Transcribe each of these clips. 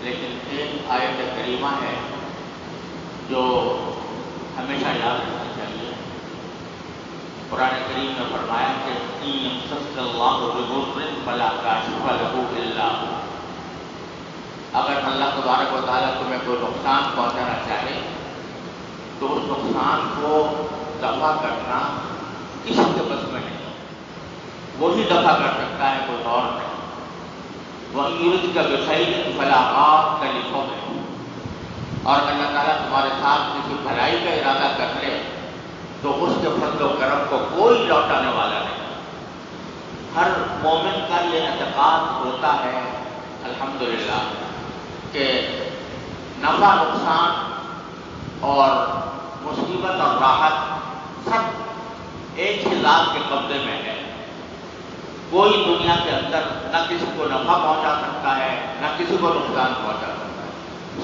لیکن ایک آیت کریمہ ہے جو ہمیشہ یاد رکھنا چاہیے۔ قرآن کریم نے فرمایا کہ إِن يَمْسَسْكَ اللَّهُ بِضُرٍّ فَلَا كَاشِفَ لَهُ إِلَّا هُوَ۔ اگر اللہ تبارک و تعالیٰ تمہیں کوئی نقصان پہنچانا چاہے تو اس نقصان کو دفع کرنا کسی کے بس میں نہیں، وہی دفع کر سکتا ہے، کوئی اور نہیں۔ وَإِن يُرِدْكَ بِخَيْرٍ فَلَا رَادَّ لِفَضْلِهِ، اور اللہ تعالیٰ تمہارے ساتھ کسی بھلائی کا ارادہ کر لے تو اس کے فضل و کرم کو کوئی لوٹانے والا نہیں۔ ہر مومن کا یہ اعتقاد ہوتا ہے الحمدللہ کہ نفع نقصان اور مصیبت اور راحت سب ایک ہی ذات کے قبضے میں ہے۔ کوئی دنیا کے اندر نہ کسی کو نفع پہنچا سکتا ہے نہ کسی کو نقصان پہنچا سکتا ہے،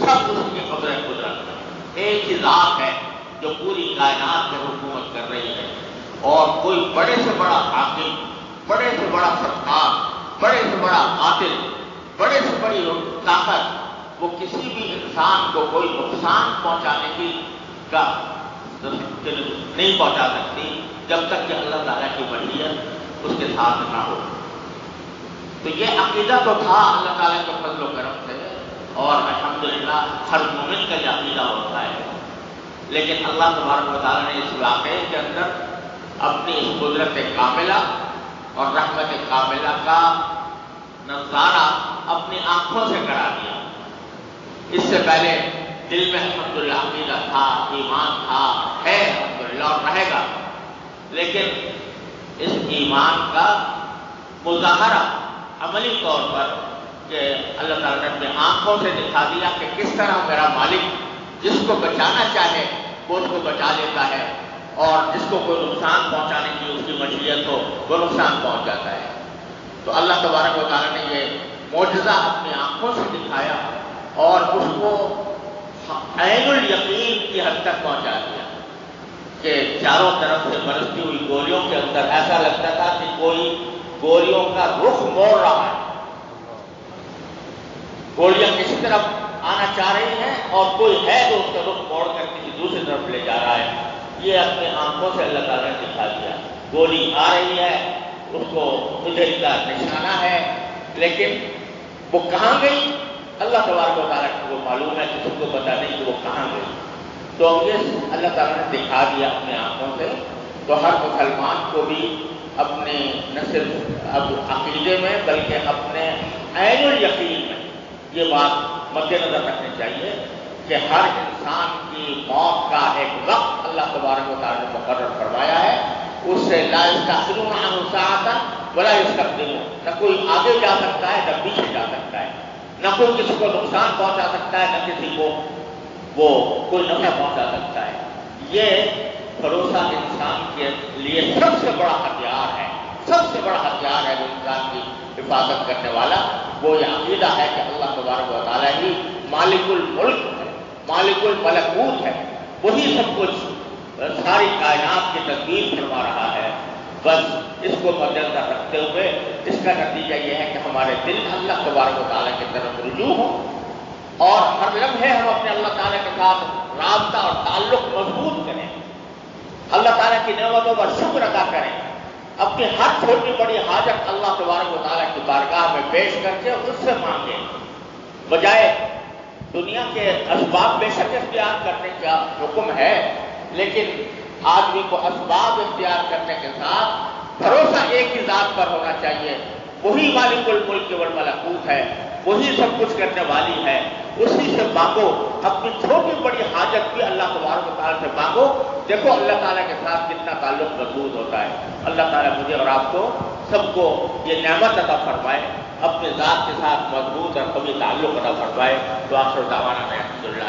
سب اس کے قبضے قدرت ہے۔ ایک ہی ذات ہے جو پوری کائنات میں حکومت کر رہی ہے، اور کوئی بڑے سے بڑا حاکم، بڑے سے بڑا ستار، بڑے سے بڑا قاتل، بڑے سے بڑی طاقت وہ کسی بھی انسان کو کوئی نقصان پہنچانے کی کا نہیں پہنچا سکتی جب تک کہ اللہ تعالیٰ کی مشیت اس کے ساتھ نہ ہو۔ تو یہ عقیدہ تو تھا اللہ تعالیٰ کے فضل و کرم سے، اور الحمدللہ ہر مومن کا یہ عقیدہ ہوتا ہے، لیکن اللہ تبارک و تعالیٰ نے اس واقعے کے اندر اپنی اس قدرت کاملہ اور رحمت کاملہ کا نظارہ اپنی آنکھوں سے کرا دیا۔ اس سے پہلے دل میں الحمدللہ عقیدہ تھا، ایمان تھا، ہے الحمدللہ اور رہے گا، لیکن اس ایمان کا مظاہرہ عملی طور پر کہ اللہ تعالیٰ نے اپنی آنکھوں سے دکھا دیا کہ کس طرح میرا مالک جس کو بچانا چاہے وہ اس کو بچا لیتا ہے، اور جس کو کوئی نقصان پہنچانے کی اس کی مشیت ہو وہ نقصان پہنچ جاتا ہے۔ تو اللہ تبارک و تعالیٰ نے یہ معجزہ اپنی آنکھوں سے دکھایا اور اس کو عین الیقین کی حد تک پہنچا دیا کہ چاروں طرف سے برستی ہوئی گولیوں کے اندر ایسا لگتا تھا کہ کوئی گولیوں کا رخ موڑ رہا ہے، گولیاں کسی طرف آنا چاہ رہی ہیں اور کوئی ہے جو اس کا رخ موڑ کر کسی دوسری طرف لے جا رہا ہے۔ یہ اپنے آنکھوں سے اللہ تعالیٰ نے دکھا دیا، گولی آ رہی ہے، اس کو ادھر کا نشانہ ہے، لیکن وہ کہاں گئی اللہ تبارک و تعالیٰ کو معلوم ہے، کسی کو پتہ نہیں کہ وہ کہاں گئی۔ تو یہ اللہ تعالیٰ نے دکھا دیا اپنے آنکھوں سے، تو ہر مسلمان کو بھی اپنے نہ صرف اب عقیدے میں بلکہ اپنے عین الیقین میں یہ بات مد نظر رکھنی چاہیے کہ ہر انسان کی موت کا ایک وقت اللہ تبارک و تعالیٰ نے مقرر فرمایا ہے، اس سے لا یستأخرون عنہ ساعۃ ولا یستقدمون، نہ کوئی آگے جا سکتا ہے نہ پیچھے جا سکتا ہے، نہ کوئی کسی کو نقصان پہنچا سکتا ہے نہ کسی کو وہ کوئی نفع پہنچا سکتا ہے۔ یہ بھروسہ انسان کے لیے سب سے بڑا ہتھیار ہے، سب سے بڑا ہتھیار ہے جو انسان کی حفاظت کرنے والا، وہ یہ عقیدہ ہے کہ اللہ تبارک و تعالیٰ ہی مالک الملک ہے، مالک الملکوت ہے، وہی سب کچھ ساری کائنات کی تدبیر فرما رہا ہے۔ بس اس کو مد نظر رکھتے ہوئے اس کا نتیجہ یہ ہے کہ ہمارے دل اللہ تبارک و تعالیٰ کی طرف رجوع ہو، اور ہر لمحے ہم اپنے اللہ تعالیٰ کے ساتھ رابطہ اور تعلق مضبوط کریں، اللہ تعالیٰ کی نعمتوں پر شکر ادا کریں، اپنی ہر چھوٹی بڑی حاجت اللہ تبارک و تعالیٰ کی بارگاہ میں پیش کر کے اس سے مانگیں، بجائے دنیا کے اسباب بے شک اختیار کرنے کا حکم ہے، لیکن آدمی کو اسباب اختیار کرنے کے ساتھ بھروسہ ایک ہی ذات پر ہونا چاہیے، وہی مالک الملک والملکوت ہے، وہی سب کچھ کرنے والی ہے، اسی سے مانگو، اپنی چھوٹی بڑی حاجت بھی اللہ تبارک و تعالیٰ سے مانگو، دیکھو اللہ تعالیٰ کے ساتھ کتنا تعلق مضبوط ہوتا ہے۔ اللہ تعالیٰ مجھے اور آپ کو سب کو یہ نعمت عطا فرمائے، اپنے ذات کے ساتھ مضبوط اور قوی تعلق عطا فرمائے۔ تو آخر دعوانا میں الحمدللہ